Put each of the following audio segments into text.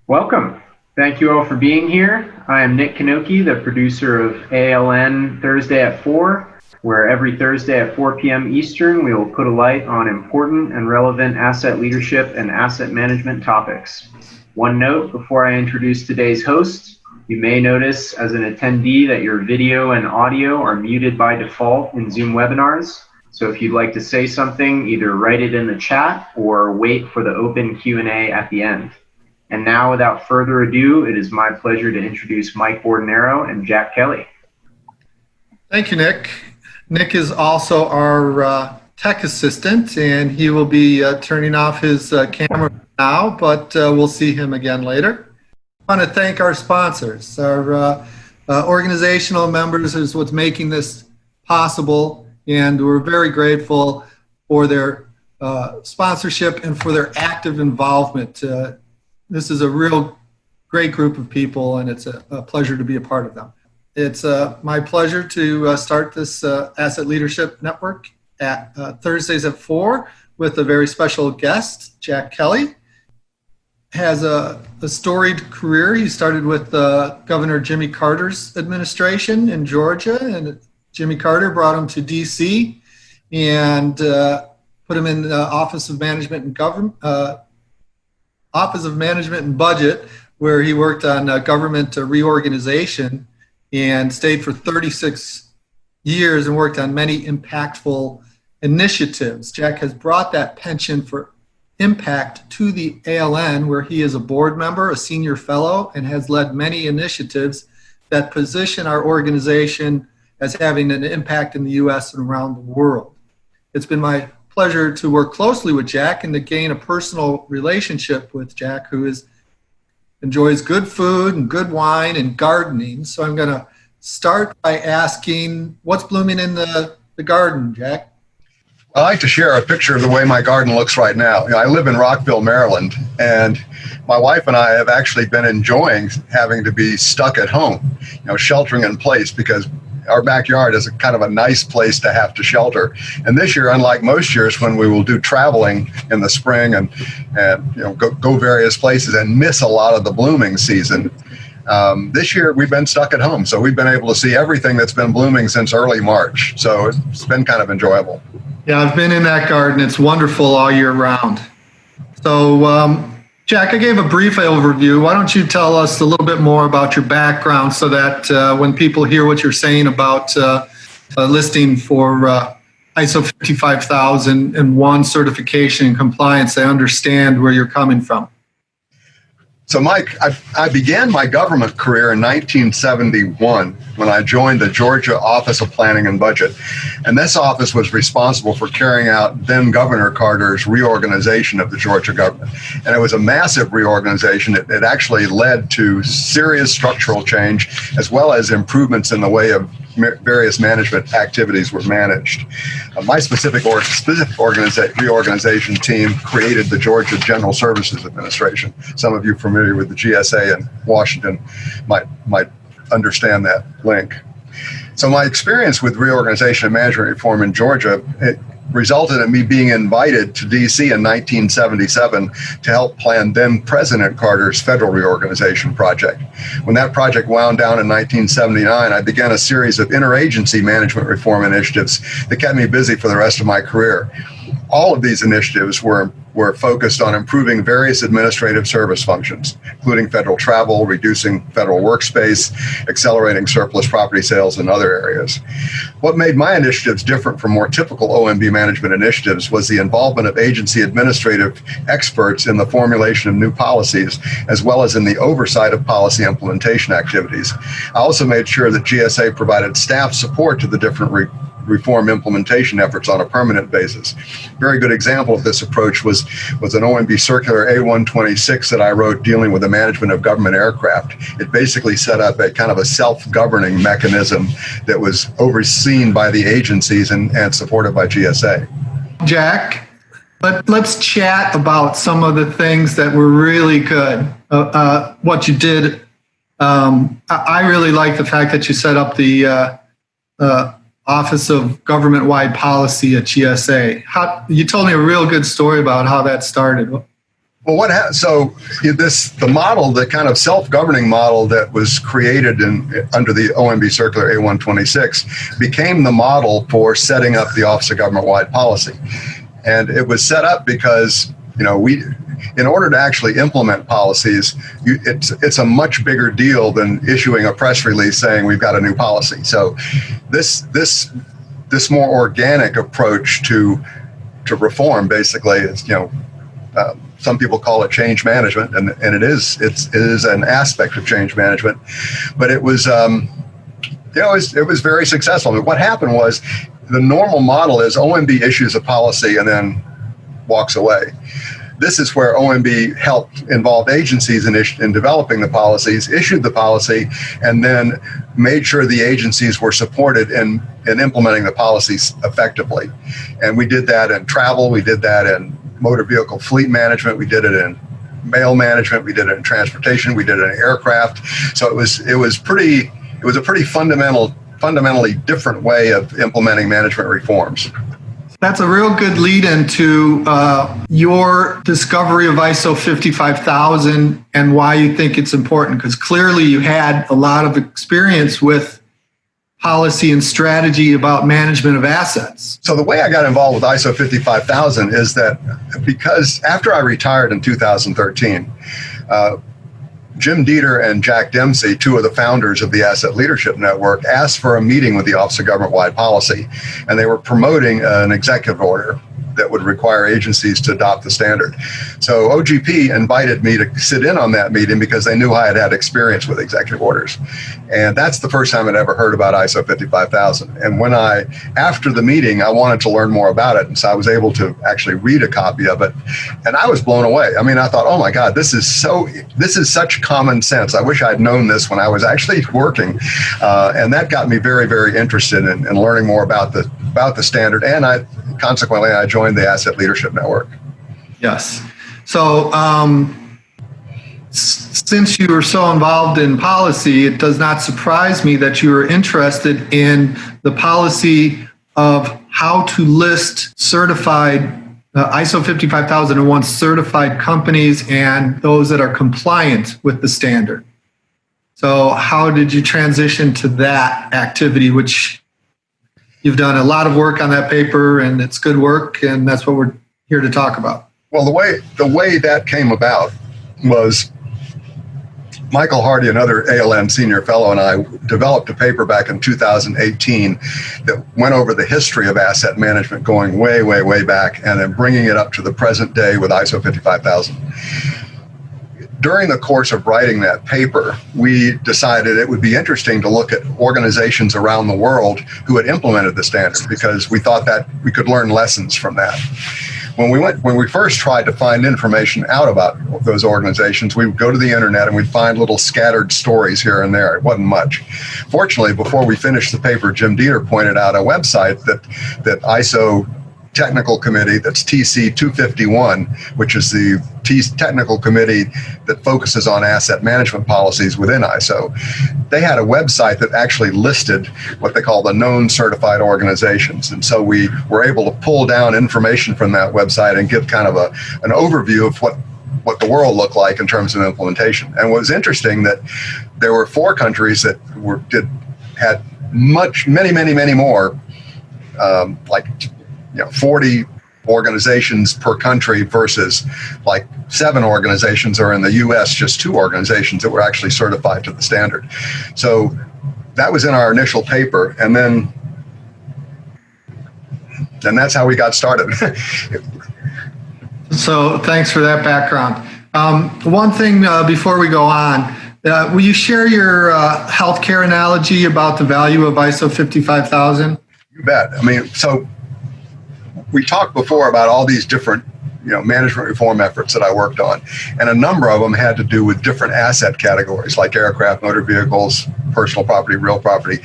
Welcome. Thank you all for being here. I am Nick Kanoki, the producer of ALN Thursday at 4, where every Thursday at 4 p.m. Eastern, we will put a light on important and relevant asset leadership and asset management topics. One note before I introduce today's host, you may notice as an attendee that your video and audio are muted by default in Zoom webinars. So if you'd like to say something, either write it in the chat or wait for the open Q&A at the end. And now, without further ado, it is my pleasure to introduce Mike Bordenaro and Jack Kelly. Thank you, Nick. Nick is also our tech assistant, and he will be turning off his camera now, but we'll see him again later. I want to thank our sponsors. Our organizational members is what's making this possible, and we're very grateful for their sponsorship and for their active involvement. This is a real great group of people, and it's a pleasure to be a part of them. It's my pleasure to start this Asset Leadership Network at Thursdays at 4 with a very special guest, Jack Kelly. Has a storied career. He started with Governor Jimmy Carter's administration in Georgia, and Jimmy Carter brought him to D.C. and put him in the Office of Management and Budget, where he worked on government reorganization and stayed for 36 years and worked on many impactful initiatives. Jack has brought that penchant for impact to the ALN, where he is a board member, a senior fellow, and has led many initiatives that position our organization as having an impact in the U.S. and around the world. It's been my pleasure to work closely with Jack and to gain a personal relationship with Jack, who enjoys good food and good wine and gardening. So I'm going to start by asking, what's blooming in the garden, Jack? I like to share a picture of the way my garden looks right now. You know, I live in Rockville, Maryland, and my wife and I have actually been enjoying having to be stuck at home, sheltering in place, because our backyard is a kind of a nice place to have to shelter. And this year, unlike most years when we will do traveling in the spring and go various places and miss a lot of the blooming season, this year we've been stuck at home. So we've been able to see everything that's been blooming since early March. So it's been kind of enjoyable. Yeah, I've been in that garden. It's wonderful all year round. So, Jack, I gave a brief overview. Why don't you tell us a little bit more about your background so that when people hear what you're saying about listing for ISO 55001 certification and compliance, they understand where you're coming from. So, Mike, I began my government career in 1971 when I joined the Georgia Office of Planning and Budget. And this office was responsible for carrying out then Governor Carter's reorganization of the Georgia government. And it was a massive reorganization. It actually led to serious structural change, as well as improvements in the way of various management activities were managed. My specific reorganization team created the Georgia General Services Administration. Some of you familiar with the GSA in Washington might understand that link. So my experience with reorganization and management reform in Georgia, it resulted in me being invited to DC in 1977 to help plan then President Carter's federal reorganization project. When that project wound down in 1979, I began a series of interagency management reform initiatives that kept me busy for the rest of my career. All of these initiatives were focused on improving various administrative service functions, including federal travel, reducing federal workspace, accelerating surplus property sales, and other areas. What made my initiatives different from more typical OMB management initiatives was the involvement of agency administrative experts in the formulation of new policies, as well as in the oversight of policy implementation activities. I also made sure that GSA provided staff support to the different reform implementation efforts on a permanent basis. A very good example of this approach was an OMB circular A126 that I wrote dealing with the management of government aircraft. It basically set up a kind of a self-governing mechanism that was overseen by the agencies and supported by GSA. Jack, let's chat about some of the things that were really good. What you did, I really like the fact that you set up the Office of Government-Wide Policy at GSA. You told me a real good story about how that started. Well, the model, the kind of self-governing model that was created under the OMB Circular A126 became the model for setting up the Office of Government-Wide Policy. And it was set up because, in order to actually implement policies, it's a much bigger deal than issuing a press release saying we've got a new policy. So this more organic approach to reform basically is, some people call it change management, and it is an aspect of change management, but it was it was very successful. I mean, what happened was the normal model is OMB issues a policy and then walks away. This is where OMB helped involved agencies in developing the policies, issued the policy, and then made sure the agencies were supported in implementing the policies effectively. And we did that in travel, we did that in motor vehicle fleet management, we did it in mail management, we did it in transportation, we did it in aircraft. So it was a pretty fundamentally different way of implementing management reforms. That's a real good lead into your discovery of ISO 55000 and why you think it's important, because clearly you had a lot of experience with policy and strategy about management of assets. So the way I got involved with ISO 55000 is that because after I retired in 2013, Jim Dieter and Jack Dempsey, two of the founders of the Asset Leadership Network, asked for a meeting with the Office of Government-Wide Policy, and they were promoting an executive order that would require agencies to adopt the standard. So OGP invited me to sit in on that meeting because they knew I had had experience with executive orders. And that's the first time I'd ever heard about ISO 55000. And after the meeting, I wanted to learn more about it. And so I was able to actually read a copy of it. And I was blown away. I mean, I thought, oh my God, this is such common sense. I wish I'd known this when I was actually working. And that got me very, very interested in learning more about the standard. And consequently, I joined the Asset Leadership Network. Yes. So since you were so involved in policy, it does not surprise me that you were interested in the policy of how to list certified ISO 55001 certified companies and those that are compliant with the standard. So how did you transition to that activity, which you've done a lot of work on that paper, and it's good work, and that's what we're here to talk about. Well, the way that came about was Michael Hardy, another ALN senior fellow, and I developed a paper back in 2018 that went over the history of asset management going way, way, way back, and then bringing it up to the present day with ISO 55000. During the course of writing that paper, we decided it would be interesting to look at organizations around the world who had implemented the standard, because we thought that we could learn lessons from that. When we first tried to find information out about those organizations, we would go to the internet and we'd find little scattered stories here and there. It wasn't much. Fortunately, before we finished the paper, Jim Dieter pointed out a website that ISO technical committee, that's TC 251, which is the technical committee that focuses on asset management policies within ISO. They had a website that actually listed what they call the known certified organizations. And so we were able to pull down information from that website and give kind of an overview of what the world looked like in terms of implementation. And what was interesting that there were 4 countries that had many more, 40 organizations per country versus like 7 organizations, or in the US, just 2 organizations that were actually certified to the standard. So that was in our initial paper. And then that's how we got started. So thanks for that background. One thing before we go on, will you share your healthcare analogy about the value of ISO 55000? You bet. I mean, so we talked before about all these different, management reform efforts that I worked on, and a number of them had to do with different asset categories like aircraft, motor vehicles, personal property, real property.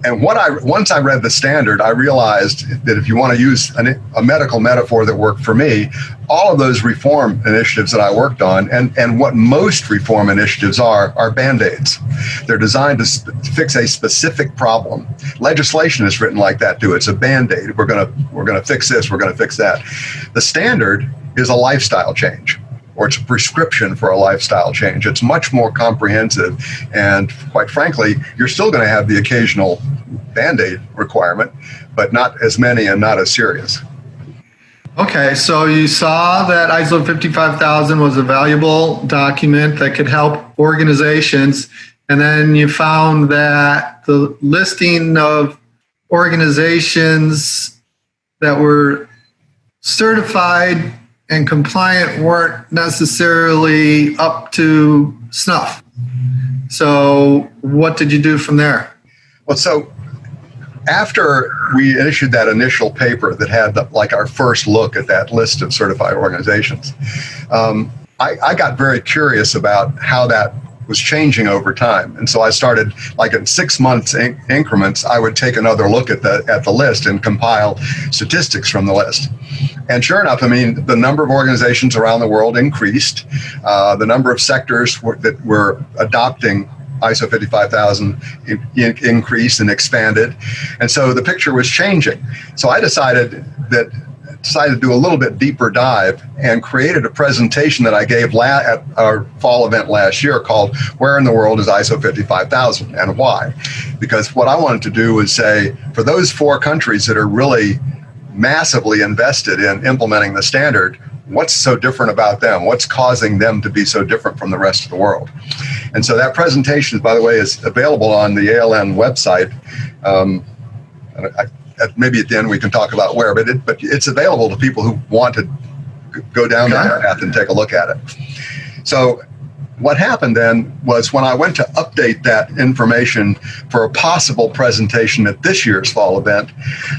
And once I read the standard, I realized that if you want to use a medical metaphor that worked for me, all of those reform initiatives that I worked on, and what most reform initiatives are Band-Aids. They're designed to fix a specific problem. Legislation is written like that too. It's a Band-Aid. We're gonna fix this, we're gonna fix that. The standard is a lifestyle change. or it's a prescription for a lifestyle change. It's much more comprehensive, and quite frankly, you're still going to have the occasional Band-Aid requirement, but not as many and not as serious. Okay, so you saw that ISO 55000 was a valuable document that could help organizations, and then you found that the listing of organizations that were certified and compliant weren't necessarily up to snuff. So what did you do from there? Well, so after we issued that initial paper that had our first look at that list of certified organizations, I got very curious about how that was changing over time. And so I started, like in 6 months increments, I would take another look at the list and compile statistics from the list. And sure enough, I mean, the number of organizations around the world increased. The number of sectors that were adopting ISO 55000 increased and expanded. And so the picture was changing. So I decided to do a little bit deeper dive and created a presentation that I gave at our fall event last year called Where in the World is ISO 55000 and Why? Because what I wanted to do was say, for those 4 countries that are really massively invested in implementing the standard, what's so different about them? What's causing them to be so different from the rest of the world? And so that presentation, by the way, is available on the ALN website. Maybe at the end we can talk about where, but it's available to people who want to go down that path and take a look at it. So what happened then was when I went to update that information for a possible presentation at this year's fall event,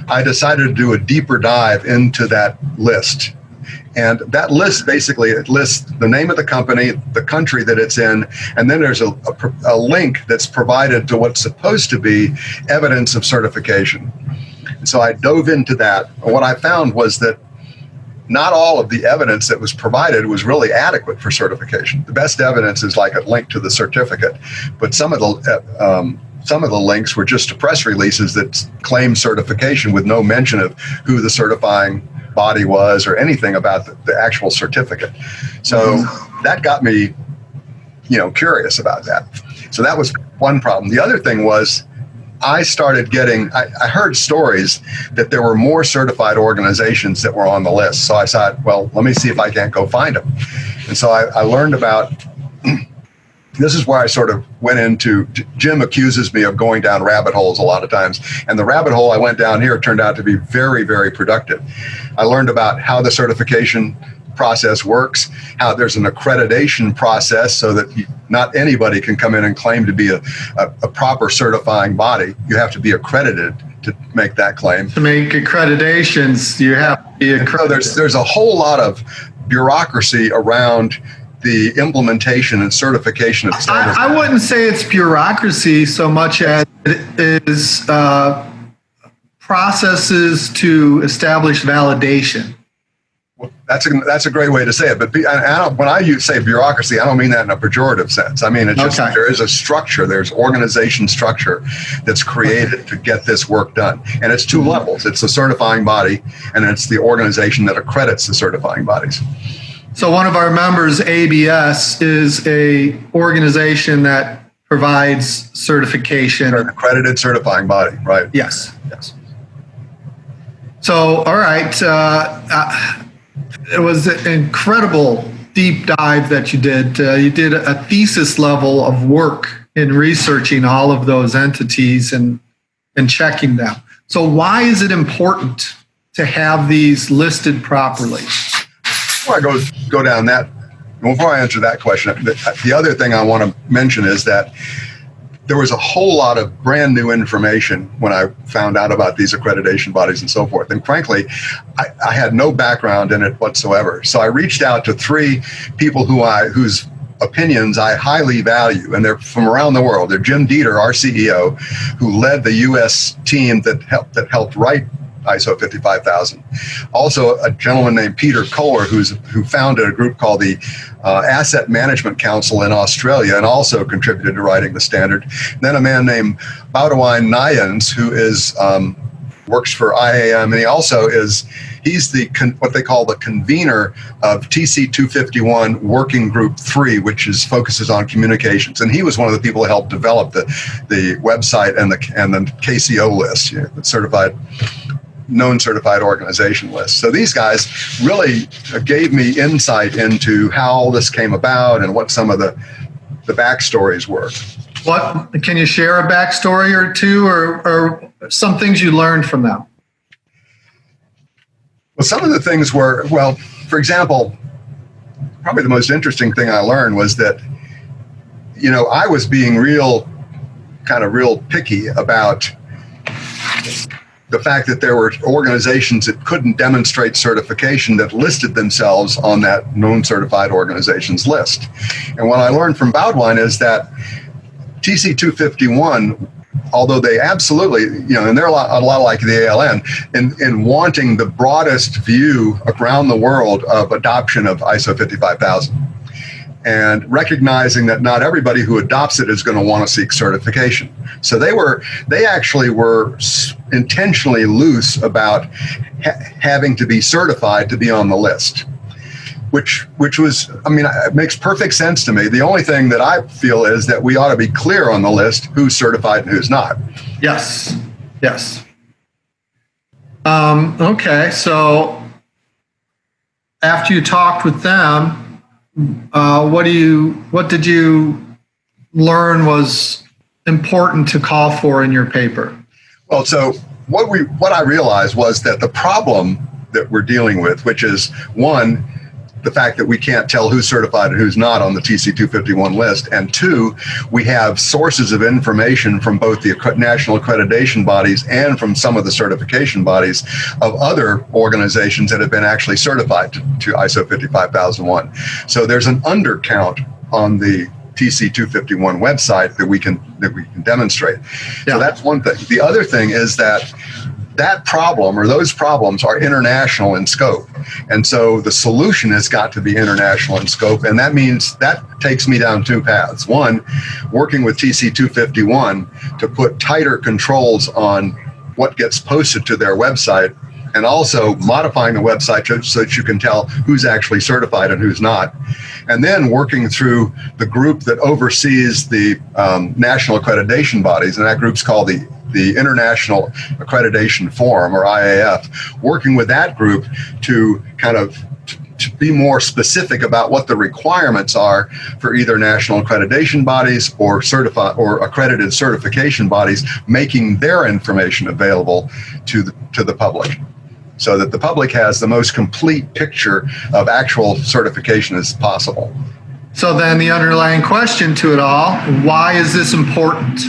I decided to do a deeper dive into that list. And that list, basically, it lists the name of the company, the country that it's in, and then there's a link that's provided to what's supposed to be evidence of certification. And so I dove into that. And what I found was that not all of the evidence that was provided was really adequate for certification. The best evidence is like a link to the certificate, but some of the links were just to press releases that claim certification with no mention of who the certifying body was or anything about the actual certificate. So that got me, curious about that. So that was one problem. The other thing was I started getting, I heard stories that there were more certified organizations that were on the list. So I thought, well, let me see if I can't go find them. And so I learned about, this is where I sort of went into, Jim accuses me of going down rabbit holes a lot of times. And the rabbit hole I went down here turned out to be very, very productive. I learned about how the certification process works, how there's an accreditation process so that not anybody can come in and claim to be a proper certifying body. You have to be accredited to make that claim. To make accreditations, you have to be accredited. So there's a whole lot of bureaucracy around the implementation and certification of standards. I wouldn't say it's bureaucracy so much as it is processes to establish validation. Well, that's a great way to say it. But when I say bureaucracy, I don't mean that in a pejorative sense. I mean, it's just there is a structure, there's organization structure that's created to get this work done. And it's 2 levels. It's the certifying body, and it's the organization that accredits the certifying bodies. So one of our members, ABS, is a organization that provides certification. An accredited certifying body, right? Yes. So, all right. It was an incredible deep dive that you did. You did a thesis level of work in researching all of those entities and checking them. So why is it important to have these listed properly? Before I go down that, before I answer that question, the other thing I want to mention is that there was a whole lot of brand new information when I found out about these accreditation bodies and so forth. And frankly, I had no background in it whatsoever. So I reached out to 3 people whose opinions I highly value, and they're from around the world. They're Jim Dieter, our CEO, who led the U.S. team that helped write ISO 55000. Also, a gentleman named Peter Kohler, who founded a group called the Asset Management Council in Australia and also contributed to writing the standard. And then a man named Boudewijn Nijens, who works for IAM, and He's what they call the convener of TC 251 Working Group 3, which focuses on communications. And he was one of the people who helped develop the website and the KCO list, the known certified organization list. So these guys really gave me insight into how all this came about and what some of the backstories were. What can you share a backstory or two, or some things you learned from them? Well, some of the things were, well, for example, probably the most interesting thing I learned was that, I was being real picky about the fact that there were organizations that couldn't demonstrate certification that listed themselves on that known certified organizations list. And what I learned from Baudouin is that TC 251, although they absolutely, and they're a lot like the ALN, in wanting the broadest view around the world of adoption of ISO 55000, and recognizing that not everybody who adopts it is going to want to seek certification. So they actually were intentionally loose about having to be certified to be on the list. Which was, it makes perfect sense to me. The only thing that I feel is that we ought to be clear on the list who's certified and who's not. Yes. Okay, so after you talked with them, what did you learn was important to call for in your paper? Well, so what I realized was that the problem that we're dealing with, which is one, the fact that we can't tell who's certified and who's not on the TC 251 list, and two, we have sources of information from both the national accreditation bodies and from some of the certification bodies of other organizations that have been actually certified to ISO 55001. So there's an undercount on the TC 251 website that we can demonstrate. Yeah. So that's one thing. The other thing is that problem, or those problems, are international in scope. And so the solution has got to be international in scope. And that means that takes me down two paths. One, working with TC 251 to put tighter controls on what gets posted to their website, and also modifying the website so that you can tell who's actually certified and who's not. And then working through the group that oversees the national accreditation bodies, and that group's called the International Accreditation Forum, or IAF, working with that group to to be more specific about what the requirements are for either national accreditation bodies or accredited certification bodies, making their information available to the public, so that the public has the most complete picture of actual certification as possible. So then the underlying question to it all, why is this important?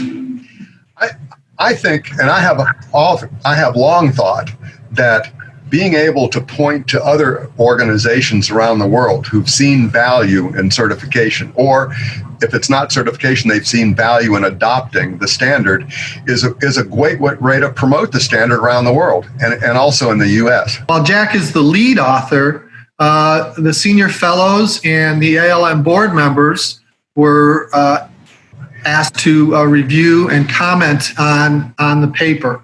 I think, and I have long thought that being able to point to other organizations around the world who've seen value in certification, or if it's not certification, they've seen value in adopting the standard, is a great way to promote the standard around the world, and also in the U.S. While Jack is the lead author, the senior fellows and the ALN board members were asked to review and comment on the paper.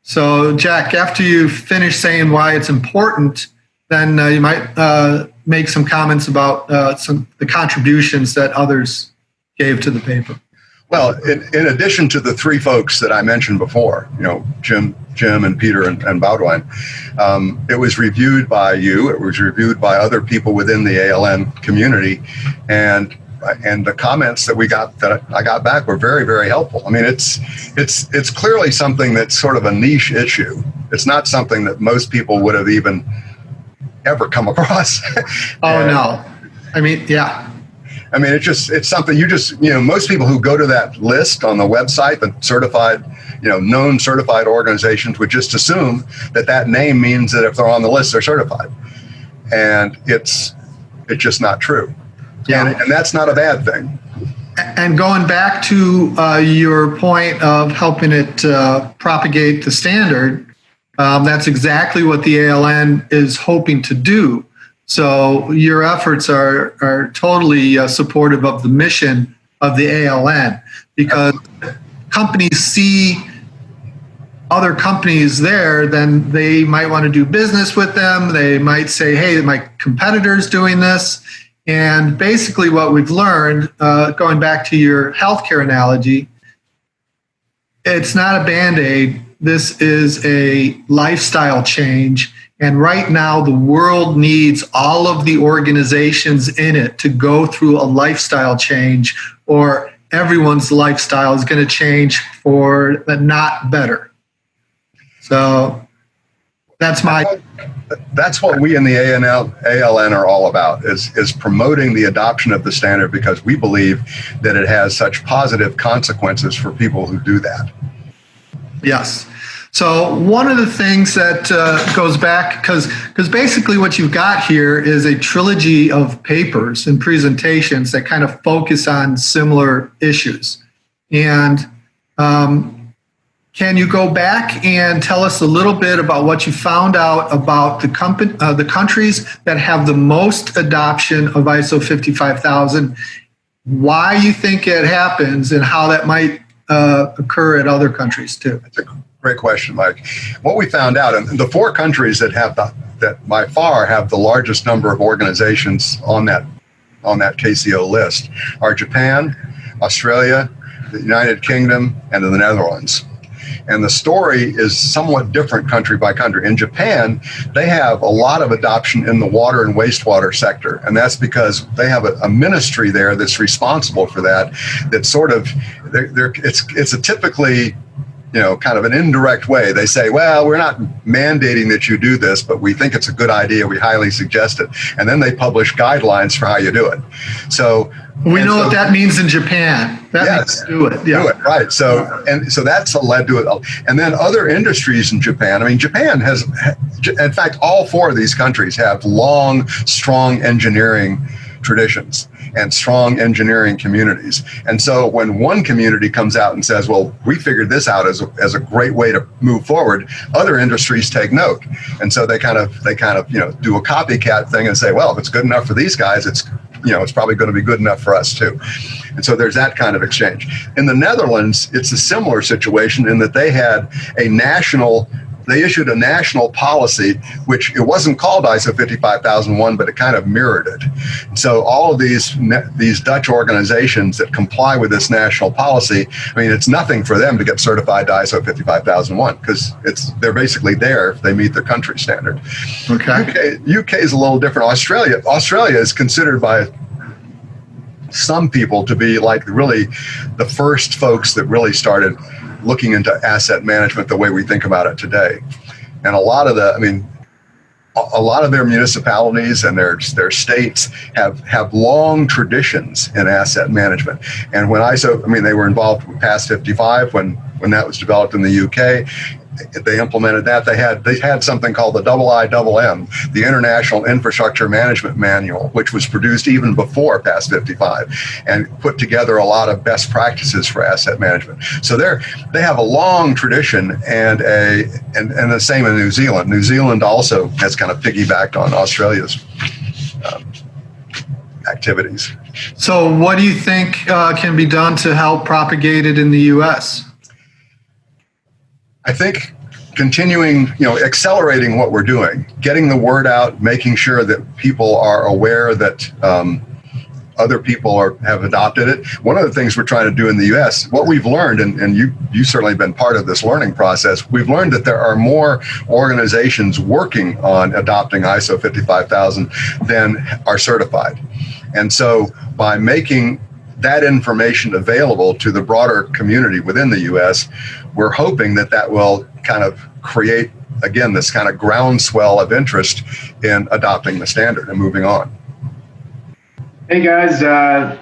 So Jack, after you finish saying why it's important, then you might make some comments about the contributions that others gave to the paper. Well, in addition to the three folks that I mentioned before, Jim and Peter and Baudouin, it was reviewed by you, it was reviewed by other people within the ALN community, and the comments that I got back were very, very helpful. I mean, it's clearly something that's sort of a niche issue. It's not something that most people would have even ever come across. Oh, no. I mean, yeah. I mean, it's something most people who go to that list on the website, the certified, known certified organizations, would just assume that name means that if they're on the list, they're certified. And it's just not true. Yeah. And that's not a bad thing. And going back to your point of helping it propagate the standard, that's exactly what the ALN is hoping to do. So your efforts are totally supportive of the mission of the ALN, because companies see other companies there, then they might want to do business with them. They might say, hey, my competitor's doing this. And basically what we've learned, going back to your healthcare analogy, it's not a Band-Aid. This is a lifestyle change. And right now, the world needs all of the organizations in it to go through a lifestyle change, or everyone's lifestyle is going to change for the not better. So that's what we in the ALN are all about, is promoting the adoption of the standard, because we believe that it has such positive consequences for people who do that. Yes. So one of the things that goes back, because basically what you've got here is a trilogy of papers and presentations that kind of focus on similar issues. And can you go back and tell us a little bit about what you found out about the countries that have the most adoption of ISO 55000, why you think it happens, and how that might occur at other countries too? That's a great question, Mike. What we found out, and the 4 countries that by far have the largest number of organizations on that KCO list are Japan, Australia, the United Kingdom, and the Netherlands. And the story is somewhat different country by country. In Japan, they have a lot of adoption in the water and wastewater sector. And that's because they have a ministry there that's responsible for that. That's sort of, it's a typically, kind of an indirect way. They say, well, we're not mandating that you do this, but we think it's a good idea. We highly suggest it. And then they publish guidelines for how you do it. So we know what that means in Japan. That means do it. Yeah. Do it, right. So that's led to it. And then other industries in Japan. I mean, Japan has, in fact, all 4 of these countries have long, strong engineering traditions and strong engineering communities. And so when one community comes out and says, well, we figured this out as a great way to move forward, other industries take note. And so they kind of do a copycat thing and say, well, if it's good enough for these guys, it's probably going to be good enough for us too. And so there's that kind of exchange. In the Netherlands, it's a similar situation in that they issued a national policy, which it wasn't called ISO 55001, but it kind of mirrored it. So all of these Dutch organizations that comply with this national policy, I mean, it's nothing for them to get certified to ISO 55001, because they're basically there if they meet their country standard. Okay. UK is a little different. Australia is considered by some people to be like really the first folks that really started looking into asset management the way we think about it today. And a lot of their municipalities and their states have long traditions in asset management. And when they were involved with PAS 55 when that was developed in the UK. They implemented that. They had something called the IIM, the International Infrastructure Management Manual, which was produced even before PAS 55, and put together a lot of best practices for asset management. So they have a long tradition, and the same in New Zealand. New Zealand also has kind of piggybacked on Australia's activities. So what do you think can be done to help propagate it in the U.S.? I think continuing, accelerating what we're doing, getting the word out, making sure that people are aware that other people have adopted it. One of the things we're trying to do in the U.S., what we've learned, and you certainly been part of this learning process, we've learned that there are more organizations working on adopting ISO 55000 than are certified. And so by making that information available to the broader community within the U.S., we're hoping that will kind of create, again, this kind of groundswell of interest in adopting the standard and moving on. Hey guys,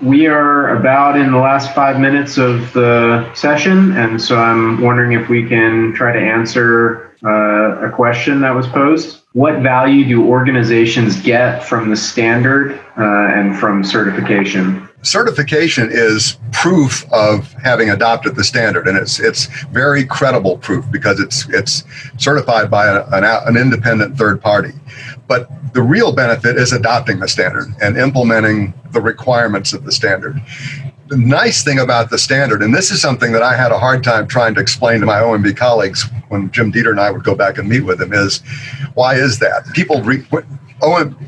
we are about in the last 5 minutes of the session, and so I'm wondering if we can try to answer a question that was posed. What value do organizations get from the standard and from certification? Certification is proof of having adopted the standard, and it's very credible proof because it's certified by an independent third party. But the real benefit is adopting the standard and implementing the requirements of the standard. the nice thing about the standard, and this is something that I had a hard time trying to explain to my OMB colleagues when Jim Dieter and I would go back and meet with them, is why is that?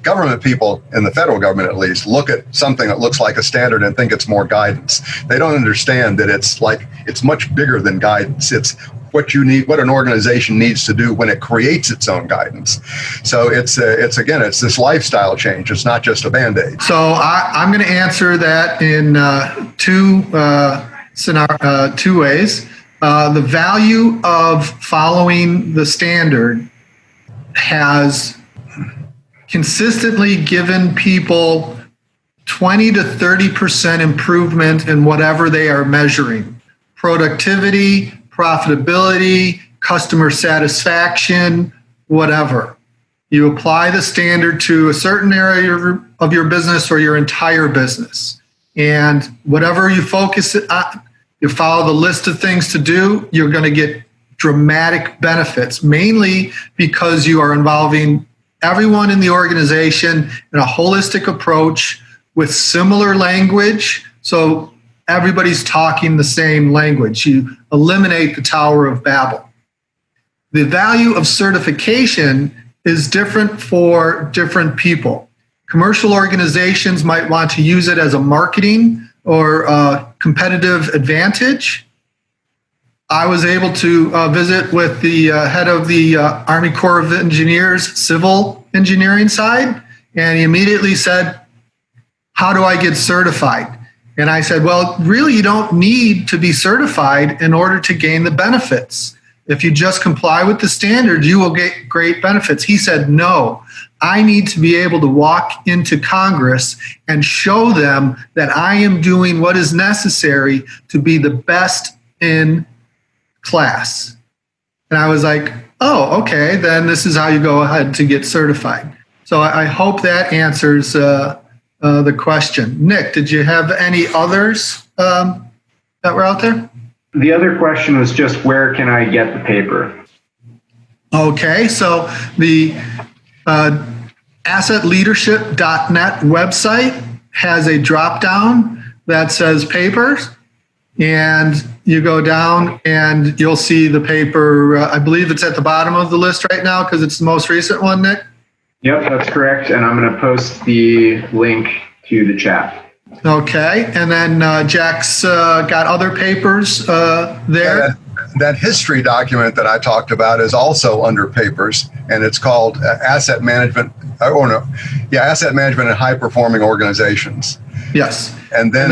Government people, in the federal government at least, look at something that looks like a standard and think it's more guidance. They don't understand that it's much bigger than guidance. It's what you need, what an organization needs to do when it creates its own guidance. So it's this lifestyle change. It's not just a Band-Aid. So I'm going to answer that in two ways. The value of following the standard has consistently given people 20 to 30% improvement in whatever they are measuring: productivity, profitability, customer satisfaction, whatever. You apply the standard to a certain area of your business or your entire business. And whatever you focus on, you follow the list of things to do, you're going to get dramatic benefits, mainly because you are involving everyone in the organization in a holistic approach with similar language. So everybody's talking the same language. You eliminate the Tower of Babel. The value of certification is different for different people. Commercial organizations might want to use it as a marketing or a competitive advantage. I was able to visit with the head of the Army Corps of Engineers civil engineering side, and he immediately said, "How do I get certified?" And I said, well, really, you don't need to be certified in order to gain the benefits. If you just comply with the standard, you will get great benefits. He said, no, I need to be able to walk into Congress and show them that I am doing what is necessary to be the best in class. And I was like, oh, okay, then this is how you go ahead to get certified. So I hope that answers the question. Nick, did you have any others that were out there? The other question was just, where can I get the paper? Okay, so the assetleadership.net website has a drop down that says papers, and you go down and you'll see the paper. I believe it's at the bottom of the list right now because it's the most recent one, Nick. Yep, that's correct. And I'm going to post the link to the chat. Okay. And then Jack's got other papers there. That history document that I talked about is also under papers, and it's called Asset Management. Asset Management in High Performing Organizations. Yes. And then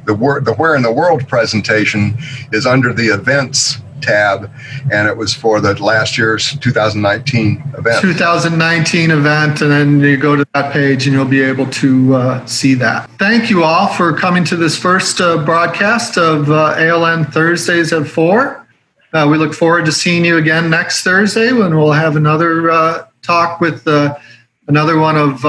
the Where in the World presentation is under the events tab, and it was for the last year's 2019 event. 2019 event, and then you go to that page and you'll be able to see that. Thank you all for coming to this first broadcast of ALN Thursdays at 4. We look forward to seeing you again next Thursday when we'll have another talk with another one of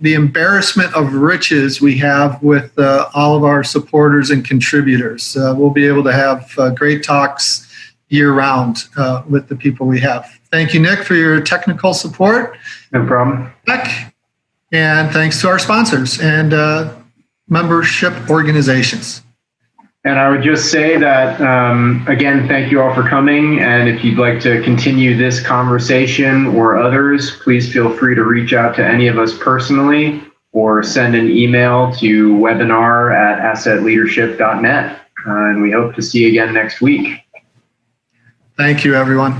the embarrassment of riches we have with all of our supporters and contributors. We'll be able to have great talks year-round with the people we have. Thank you, Nick, for your technical support. No problem. And thanks to our sponsors and membership organizations. And I would just say that, again, thank you all for coming. And if you'd like to continue this conversation or others, please feel free to reach out to any of us personally or send an email to webinar@assetleadership.net. And we hope to see you again next week. Thank you, everyone.